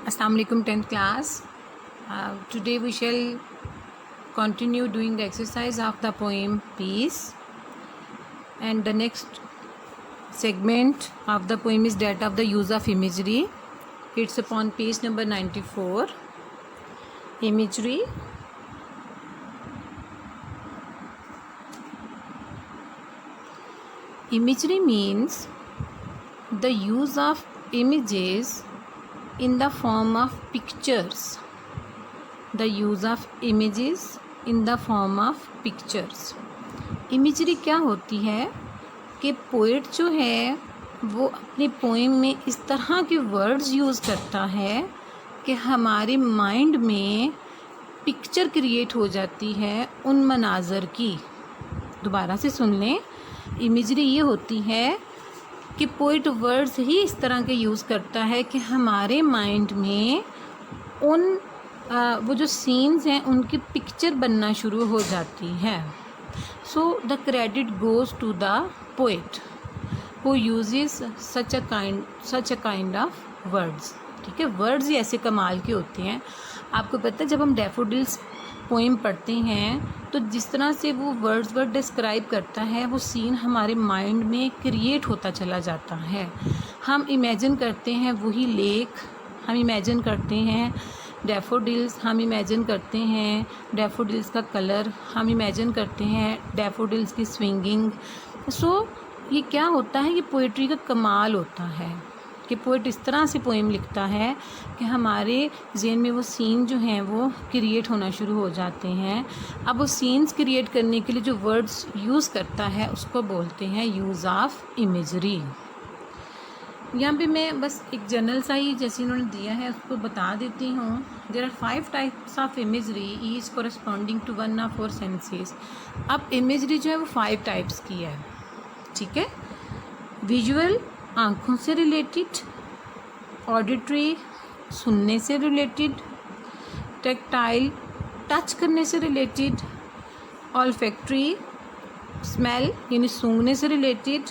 Assalamu alaikum 10th class. Today we shall continue doing the exercise of the poem Peace, and the next segment of the poem is that of the use of imagery. It's upon page number 94. Imagery. Imagery means the use of images in the form of pictures. The use of images in the form of pictures. Imagery क्या होती है कि poet जो है वो अपनी poem में इस तरह के वर्ड्स यूज़ करता है कि हमारे माइंड में पिक्चर क्रिएट हो जाती है उन मनाज़र की। दोबारा से सुन लें, इमेजरी ये होती है कि पोइट वर्ड्स ही इस तरह के यूज़ करता है कि हमारे माइंड में उन वो जो सीन्स हैं उनकी पिक्चर बनना शुरू हो जाती है। So the credit goes to the poet who uses such a kind of words. ठीक है, वर्ड्स ही ऐसे कमाल के होते हैं। आपको पता है जब हम डैफोडिल्स पोइम पढ़ते हैं तो जिस तरह से वो वर्ड डिस्क्राइब करता है वो सीन हमारे माइंड में क्रिएट होता चला जाता है। हम इमेजिन करते हैं वही लेक, हम इमेजिन करते हैं डैफोडिल्स, हम इमेजिन करते हैं डैफोडिल्स का कलर, हम इमेजिन करते हैं डैफोडिल्स की स्विंगिंग। सो ये क्या होता है, ये पोइट्री का कमाल होता है कि पोइट इस तरह से पोइम लिखता है कि हमारे ज़हन में वो सीन जो हैं वो क्रिएट होना शुरू हो जाते हैं। अब वो सीन्स क्रिएट करने के लिए जो वर्ड्स यूज़ करता है उसको बोलते हैं यूज़ ऑफ इमेजरी। यहाँ पे मैं बस एक जनरल सा ही जैसे इन्होंने दिया है उसको बता देती हूँ। There are 5 types of imagery each corresponding to 1 of 4 senses. अब इमेजरी जो है वो 5 टाइप्स की है। ठीक है, विजुअल आँखों से रिलेटेड, ऑडिटरी सुनने से रिलेटेड, टेक्टाइल टच करने से रिलेटेड, ऑल्फैक्टरी स्मेल यानी सूंघने से रिलेटेड,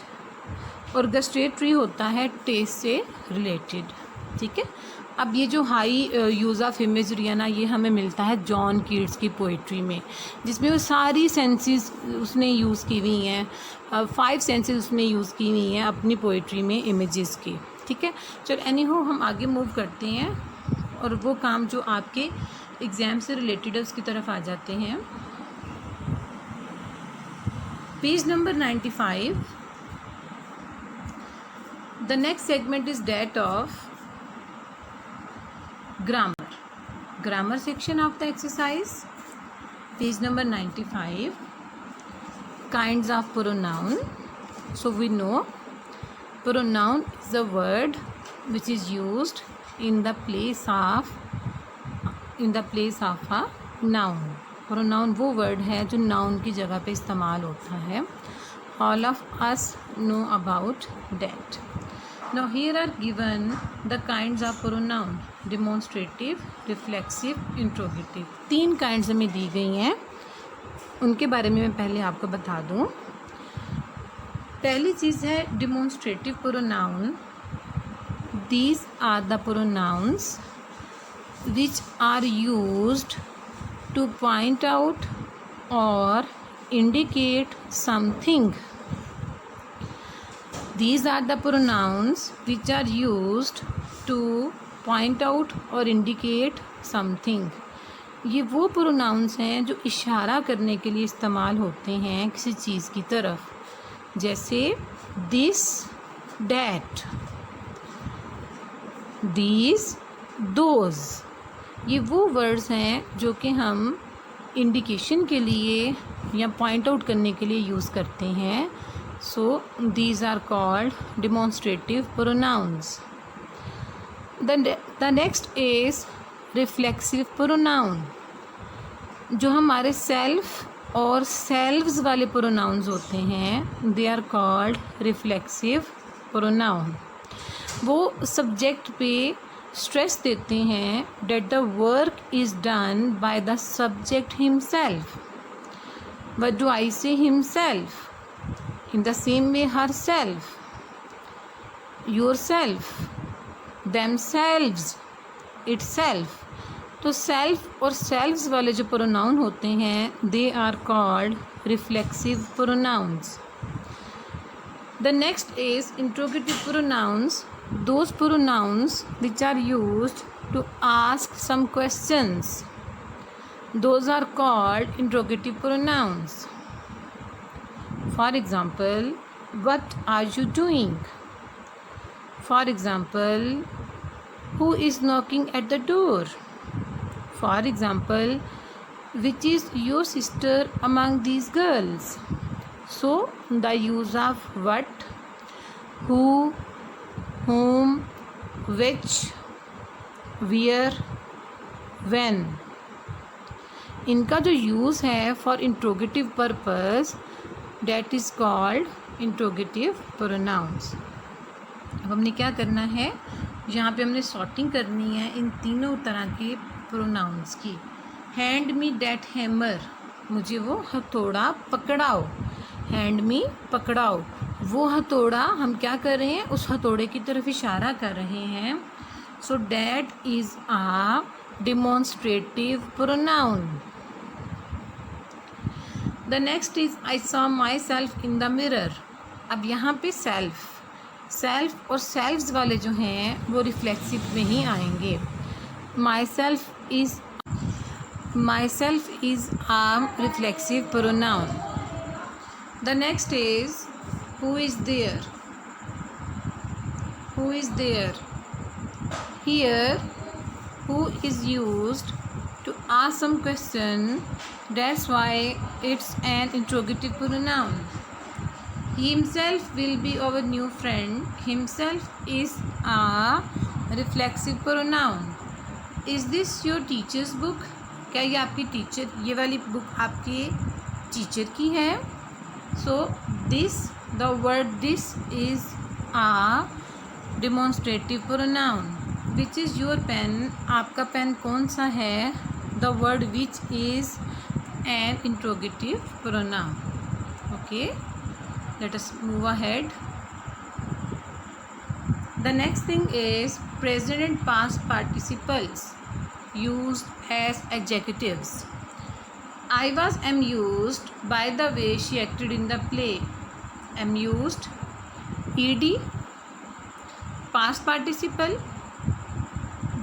और गस्टेटरी होता है टेस्ट से रिलेटेड। ठीक है, अब ये जो हाई यूज़ ऑफ इमेजरी है ना, ये हमें मिलता है जॉन कीट्स की पोइट्री में, जिसमें वो सारी सेंसेस उसने यूज़ की हुई हैं। 5 सेंसेस उसने यूज़ की हुई हैं अपनी पोइट्री में इमेजेस की। ठीक है, चलो एनीहो हम आगे मूव करते हैं और वो काम जो आपके एग्ज़ाम से रिलेटेड है उसकी तरफ आ जाते हैं। Page number 95। The next segment is that of grammar. Grammar section of the exercise. Page number 95. Kinds of pronoun. So we know pronoun is a word which is used in the place of a noun. Pronoun वो word है जो noun की जगह पे इस्तेमाल होता है। All of us know about that. Now here are given the kinds of pronoun: demonstrative, reflexive, interrogative। 3 kinds हमें दी गई हैं, उनके बारे में मैं पहले आपको बता दूं। पहली चीज़ है demonstrative pronoun। These are the pronouns which are used to point out or indicate something। These are the pronouns which are used to point out or indicate something। ये वो pronouns हैं जो इशारा करने के लिए इस्तेमाल होते हैं किसी चीज़ की तरफ, जैसे this, that, these, those। ये वो वर्ड्स हैं जो कि हम इंडिकेशन के लिए या पॉइंट आउट करने के लिए यूज़ करते हैं। So these are called demonstrative pronouns. The next is reflexive pronoun। जो हमारे self और selves वाले pronouns होते हैं they are called reflexive pronoun। वो subject पे stress देते हैं that the work is done by the subject himself। What do I say? Himself। In the same way, herself, yourself, themselves, itself. तो self और selves वाले जो pronoun होते हैं they are called reflexive pronouns. The next is interrogative pronouns. Those pronouns which are used to ask some questions. Those are called interrogative pronouns. For example, what are you doing? For example, who is knocking at the door? For example, which is your sister among these girls? So, the use of what, who, whom, which, where, when. इनका जो use है for interrogative purpose that is called interrogative pronounce. अब हमने क्या करना है, यहाँ पे हमने सॉर्टिंग करनी है इन तीनों तरह के प्रोनाउंस की. हैंड मी डैट हैमर, मुझे वो हथौड़ा पकड़ाओ. हैंड मी पकड़ाओ, वो हथौड़ा हम क्या कर रहे हैं, उस हथौड़े की तरफ इशारा कर रहे हैं. So that is a demonstrative pronoun. The next is I saw myself in the mirror. अब यहाँ पे सेल्फ और सेल्व्स वाले जो हैं वो रिफ्लेक्सिव में ही आएंगे. Myself is a reflexive pronoun. The next is who is there. Who is there? Here, who is used to ask some question. That's why it's an interrogative pronoun. Himself will be our new friend. Himself is a reflexive pronoun. Is this your teacher's book? क्या ये आपकी teacher, ये वाली book आपके teacher की है? So this, the word this is a demonstrative pronoun. Which is your pen? आपका pen कौन सा है? The word which is an interrogative pronoun. Okay, let us move ahead. The next thing is present and past participles used as adjectives. I was amused by the way she acted in the play. Amused, ed, past participle.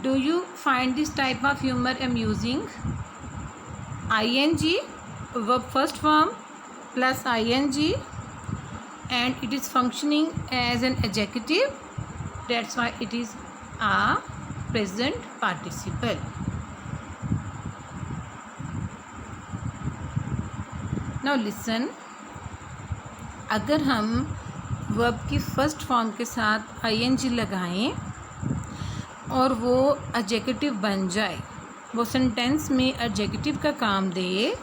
Do you find this type of humor amusing? ing, verb first form plus ing, and it is functioning as an adjective. That's why it is a present participle. Now listen, अगर हम verb की first form के साथ ing लगाएं और वो adjective बन जाए, वो सेंटेंस में एडजेक्टिव का काम दे,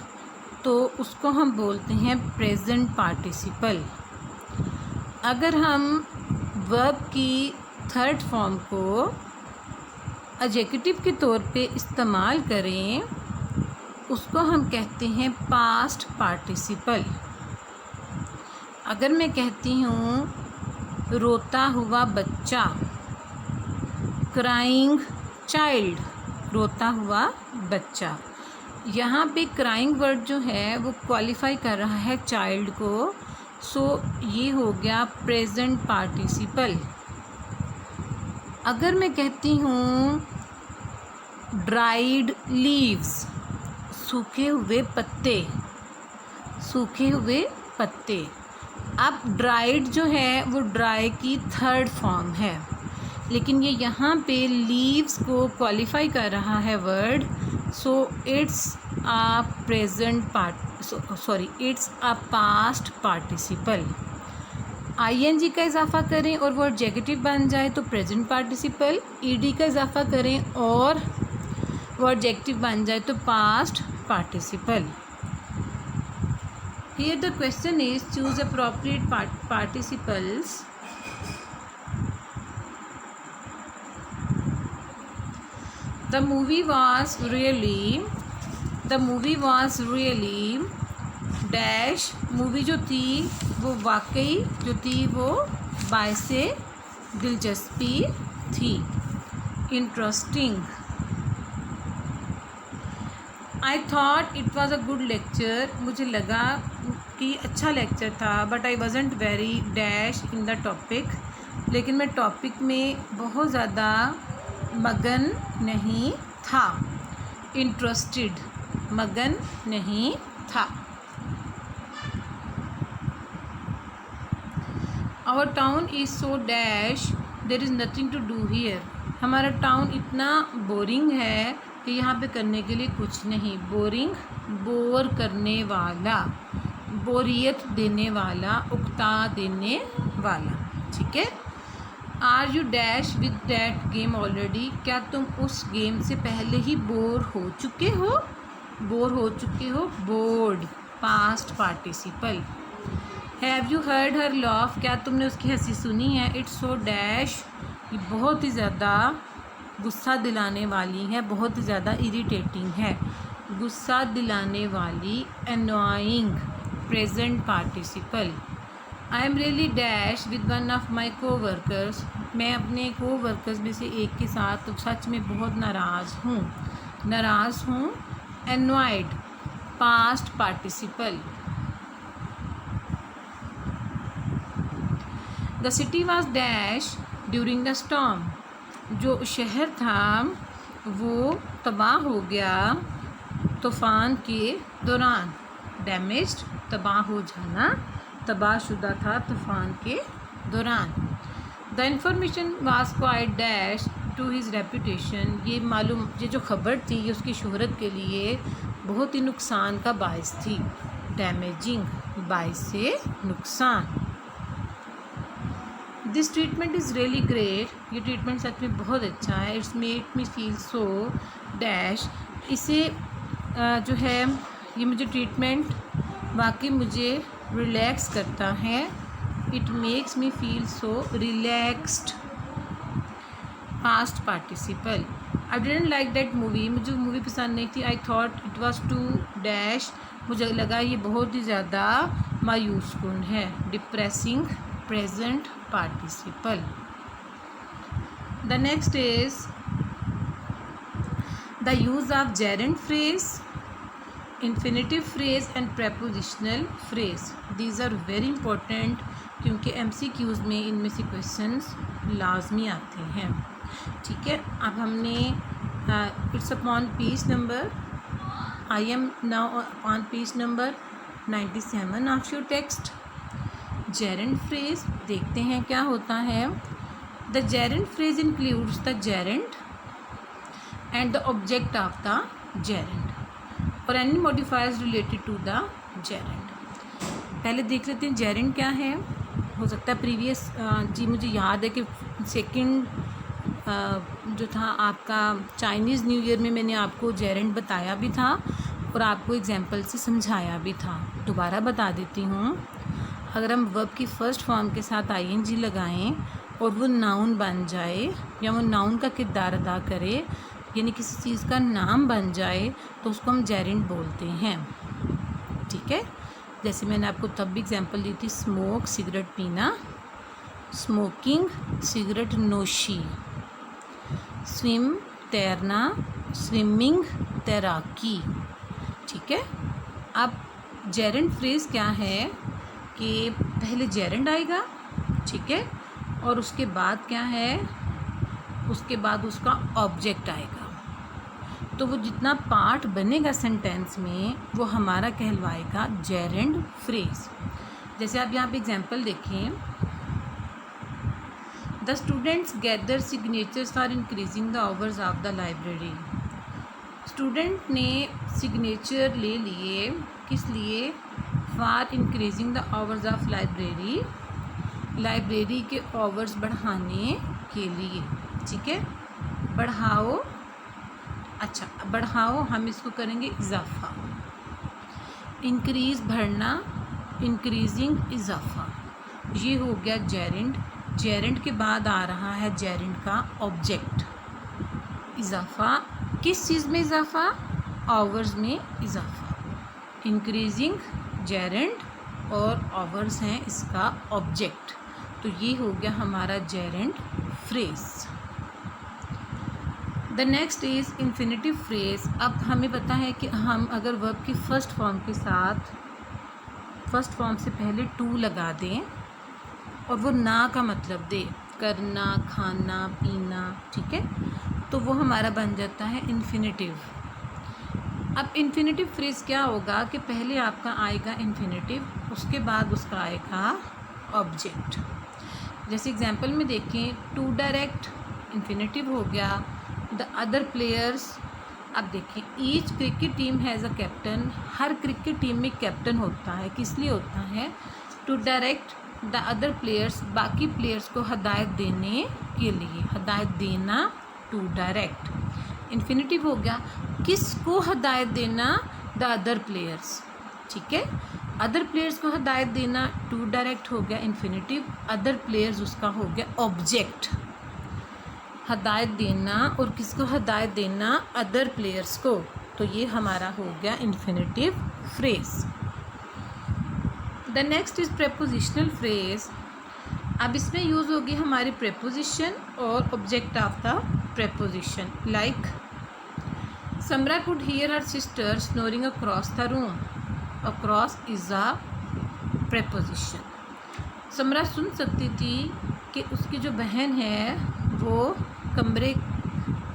तो उसको हम बोलते हैं प्रेजेंट पार्टिसिपल. अगर हम वर्ब की थर्ड फॉर्म को एडजेक्टिव के तौर पे इस्तेमाल करें, उसको हम कहते हैं पास्ट पार्टिसिपल. अगर मैं कहती हूँ रोता हुआ बच्चा, क्राइंग चाइल्ड, रोता हुआ बच्चा, यहाँ पे क्राइंग वर्ड जो है वो क्वालिफाई कर रहा है चाइल्ड को. सो ये हो गया प्रेजेंट पार्टिसिपल. अगर मैं कहती हूँ ड्राइड लीव्स, सूखे हुए पत्ते, सूखे हुए पत्ते. अब ड्राइड जो है वो ड्राई की थर्ड फॉर्म है, लेकिन ये यहाँ पे लीव्स को क्वालिफाई कर रहा है word. So it's a present it's a past participle. ing का इजाफा करें और वो एडजेक्टिव बन जाए तो प्रेजेंट पार्टिसिपल. ed का इजाफा करें और वो एडजेक्टिव बन जाए तो past participle. Here the question is choose appropriate participles. The movie was really dash. Movie जो थी वो वाकई जो थी वो बायसे दिलचस्पी थी. Interesting, I thought it was a good lecture, मुझे लगा कि अच्छा लेक्चर था, but I wasn't very dash in the topic, लेकिन मैं टॉपिक में बहुत ज़्यादा मगन नहीं था, इंटरेस्टेड, मगन नहीं था। Our town is so dash, there is nothing to do here, हमारा टाउन इतना बोरिंग है कि यहाँ पे करने के लिए कुछ नहीं। बोरिंग, बोर करने वाला, बोरियत देने वाला, उकता देने वाला, ठीक है। Are you dash with that game already, क्या तुम उस गेम से पहले ही बोर हो चुके हो, बोर हो चुके हो, board, past participle. Have you heard her loaf, क्या तुमने उसकी हंसी सुनी है। इट्स सो डैश, ये बहुत ही ज़्यादा गुस्सा दिलाने वाली है, बहुत ही ज़्यादा इरिटेटिंग है, गुस्सा दिलाने वाली, annoying, present participle. I am really dash with one of my coworkers, मैं अपने कोवर्कर्स में से एक के साथ तो सच में बहुत नाराज़ हूँ, नाराज़ हूँ, annoyed, past participle. The city was dash during the storm, जो शहर था वो तबाह हो गया तूफ़ान के दौरान। डैमेज्ड, तबाह हो जाना, तबाहशुदा था तूफ़ान के दौरान। The information was quite dash to his reputation, ये जो खबर थी ये उसकी शोहरत के लिए बहुत ही नुकसान का बायस थी। डैमेजिंग, बायस से नुकसान। This treatment is really great, ये ट्रीटमेंट सच में बहुत अच्छा है। It's made me feel so dash, इसे जो है ये मुझे ट्रीटमेंट वाकई मुझे रिलैक्स करता है। It makes me feel so relaxed, past participle. I didn't like that movie, मुझे मूवी पसंद नहीं थी। I thought it was too dash, मुझे लगा ये बहुत ही ज़्यादा मायूस कुन है। Depressing, present participle. The next is the use of gerund phrase, infinitive phrase and prepositional phrase. These are very important क्योंकि MCQs में इनमें से क्वेश्चंस लाजमी आते हैं, ठीक है। अब हमने it's upon page number, I am now upon page number 97 of your text. Gerund phrase देखते हैं क्या होता है। The gerund phrase includes the gerund and the object of the gerund और any modifiers related to the gerund. पहले देख लेते हैं जेरेंड क्या है। हो सकता है प्रीवियस जी मुझे याद है कि सेकंड जो था आपका चाइनीज़ न्यू ईयर में मैंने आपको जेरेंड बताया भी था और आपको एग्जाम्पल से समझाया भी था। दोबारा बता देती हूँ। अगर हम वर्ब की फ़र्स्ट फॉर्म के साथ आईएनजी लगाएं और वो नाउन बन जाए या वो नाउन का किरदार अदा करे, यानी किसी चीज़ का नाम बन जाए, तो उसको हम जेरेंड बोलते हैं, ठीक है। जैसे मैंने आपको तब भी एग्जांपल दी थी, स्मोक, सिगरेट पीना, स्मोकिंग, सिगरेट नोशी, स्विम, तैरना, स्विमिंग, तैराकी, ठीक है। अब जेरेंड फ्रेज़ क्या है कि पहले जेरेंड आएगा, ठीक है, और उसके बाद क्या है, उसके बाद उसका ऑब्जेक्ट आएगा। तो वो जितना पार्ट बनेगा सेंटेंस में वो हमारा कहलवाएगा जेरेंड फ्रेज। जैसे आप यहाँ पे एग्जांपल देखें, the students gather signatures for increasing the hours of the library. Student ने सिग्नेचर ले लिए, किस लिए, for increasing the hours of library, library के आवर्स बढ़ाने के लिए, ठीक है। बढ़ाओ, अच्छा बढ़ाओ, हम इसको करेंगे इजाफा। इंक्रीज़ बढ़ना, इंक्रीजिंग इजाफा, ये हो गया जेरेंड। जेरेंड के बाद आ रहा है जेरेंड का ऑब्जेक्ट। इजाफा, किस चीज़ में इजाफा, आवर्स में इजाफा। इंक्रीजिंग जेरेंड और आवर्स हैं इसका ऑब्जेक्ट, तो ये हो गया हमारा gerund phrase. The next is infinitive phrase. अब हमें पता है कि हम अगर वर्ब की फर्स्ट फॉर्म के साथ फर्स्ट फॉर्म से पहले टू लगा दें और वो ना का मतलब दे, करना, खाना, पीना, ठीक है, तो वो हमारा बन जाता है इन्फिनेटिव। अब इन्फिनेटिव फ्रेज क्या होगा कि पहले आपका आएगा इन्फिनेटिव, उसके बाद उसका आएगा ऑब्जेक्ट। जैसे एग्जांपल में देखें, टू डायरेक्ट इन्फिनेटिव हो गया, द अदर प्लेयर्स। अब देखें, each cricket team has a captain. हर क्रिकेट टीम में कैप्टन होता है, किस लिए होता है? To direct the other players, बाकी प्लेयर्स को हदायत देने के लिए, हदायत देना, टू डायरेक्ट इन्फिनेटिव हो गया। किसको हदायत देना? द अदर प्लेयर्स, ठीक है, अदर प्लेयर्स को हदायत देना, टू डायरेक्ट हो गया इन्फिनेटिव, अदर प्लेयर्स उसका हो गया ऑब्जेक्ट। हदायत देना और किसको हदायत देना? अदर प्लेयर्स को, तो ये हमारा हो गया infinitive phrase. The next is prepositional phrase. अब इसमें यूज़ होगी हमारी प्रेपोजिशन और object of the preposition. Like Samra could hear her sister snoring across the room. Across is a preposition. Samra सुन सकती थी कि उसकी जो बहन है वो कमरे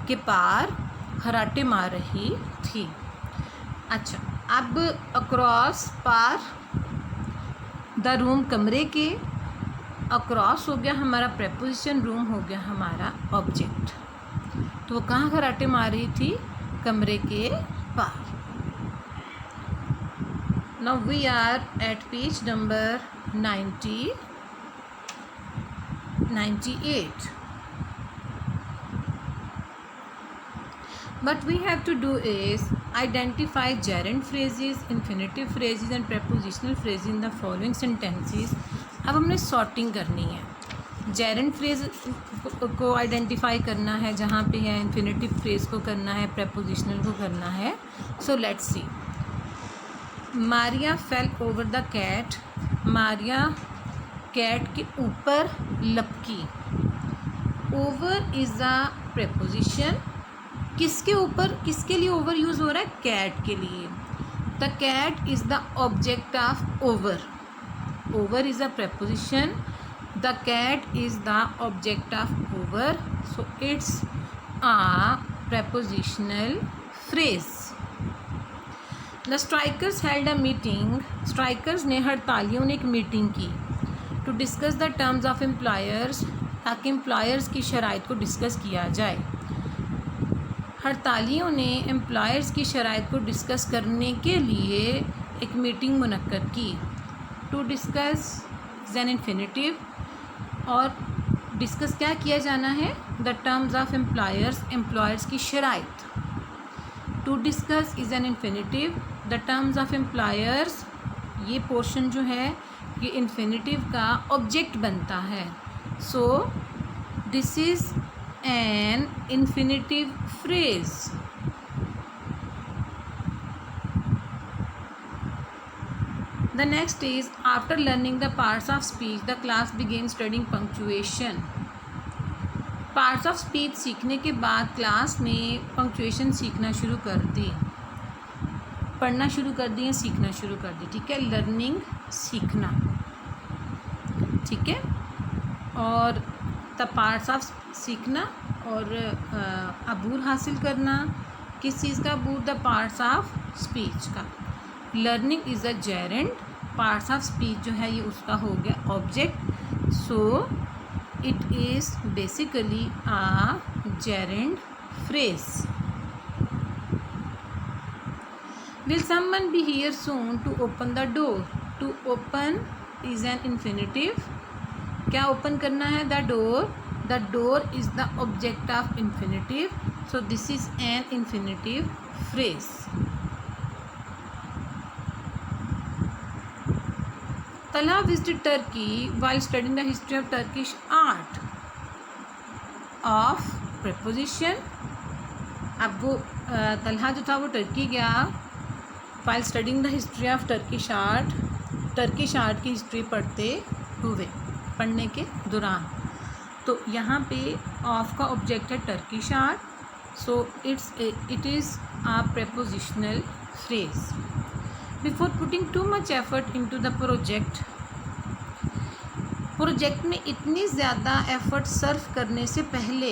के पार खर्राटे मार रही थी। अच्छा, अब अक्रॉस, पार, द रूम कमरे के, अक्रॉस हो गया हमारा प्रेपोजिशन, रूम हो गया हमारा ऑब्जेक्ट। तो वो कहाँ खर्राटे मार रही थी? कमरे के पार। Now we are at page number 98. What we have to do is identify gerund phrases, infinitive phrases and prepositional phrases in the following sentences. अब हमने sorting करनी है। gerund phrase को आइडेंटिफाई करना है जहाँ पे है, infinitive phrase को करना है, prepositional को करना है। So let's see. Maria fell over the cat. Maria cat के ऊपर लपकी। Over is a preposition. किसके ऊपर, किसके लिए ओवर यूज़ हो रहा है? कैट के लिए। The cat is the object of over. Over is a preposition, the cat is the object of over, so it's a prepositional phrase. The strikers held a meeting. Strikers ने, हड़तालियों ने एक meeting की। To discuss the terms of employers, ताकि employers की शराइत को discuss किया जाए। हड़तालियों ने एम्प्लॉयर्स की शराइत को डिस्कस करने के लिए एक मीटिंग मुनक्कद की। To discuss is an infinitive, और डिस्कस क्या किया जाना है? The terms of employers, employers की शराइत। To discuss is an infinitive, the terms of employers, ये पोर्शन जो है ये इन्फिनेटिव का ऑब्जेक्ट बनता है। So this is an infinitive phrase. The next is after learning the parts of speech the class begin studying punctuation. Parts of speech सीखने के बाद क्लास ने पंक्चुएशन सीखना शुरू कर दी, पढ़ना शुरू कर दी, सीखना शुरू कर दी, ठीक है। लर्निंग सीखना, ठीक है, और द पार्ट्स ऑफ सीखना और अबूर हासिल करना। किस चीज़ का अबूर? द पार्ट्स ऑफ स्पीच का। Learning is a gerund, parts of speech जो है ये उसका हो गया object. So it is basically a gerund phrase. Will someone be here soon to open the door? To open is an infinitive. क्या open करना है? The door. The door is the object of infinitive. So this is an infinitive phrase. Talha visited Turkey while studying the history of Turkish art. Of preposition. अब वो तलहा जो था वो Turkey गया while studying the history of Turkish art. Turkish art की history पढ़ने के दौरान। तो यहाँ पे ऑफ का ऑब्जेक्ट है Turkish art, So it is a prepositional phrase. Before putting too much effort into the project, project में इतनी ज़्यादा एफर्ट सर्व करने से पहले,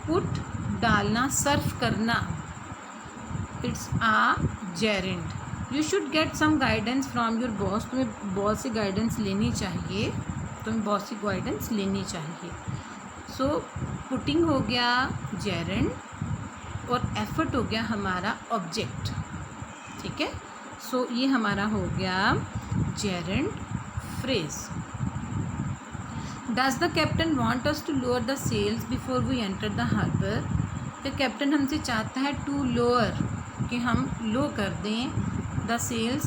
पुट डालना, सर्व करना, it's a gerund. You should get some guidance from your boss. तुम्हें boss से गाइडेंस लेनी चाहिए, तुम्हें बॉस से गाइडेंस लेनी चाहिए। सो पुटिंग हो गया जेरेंड और एफर्ट हो गया हमारा ऑब्जेक्ट, ठीक है। सो ये हमारा हो गया gerund phrase. Does the captain want us to lower the sails before we enter the harbour. तो कैप्टन हमसे चाहता है टू लोअर, कि हम लो कर दें द सेल्स,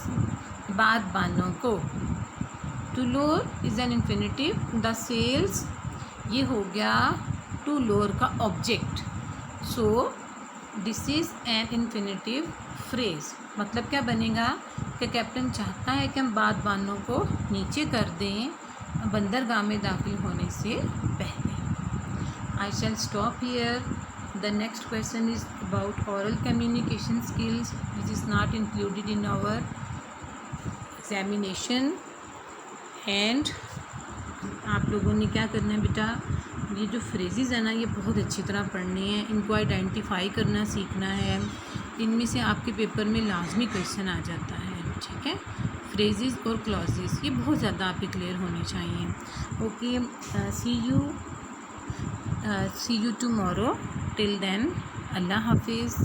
बाद बानों को। To lower is an infinitive, the sails ये हो गया टू लोअर का object. So this is an infinitive phrase. मतलब क्या बनेगा कि कैप्टन चाहता है कि हम बाद बानों को नीचे कर दें बंदरगाह में दाखिल होने से पहले। I shall stop here. The next question is about oral communication skills, which is not included in our examination. And आप लोगों ने क्या करना है बेटा, ये जो फ्रेजेस है ना, ये बहुत अच्छी तरह पढ़ने हैं, इनको आइडेंटिफाई करना सीखना है। इनमें से आपके पेपर में लाजमी क्वेश्चन आ जाता है, ठीक है। फ्रेजेस और क्लॉजेस ये बहुत ज़्यादा आपके क्लियर होने चाहिए। Okay, see you tomorrow. Till then, अल्लाह हाफिज़।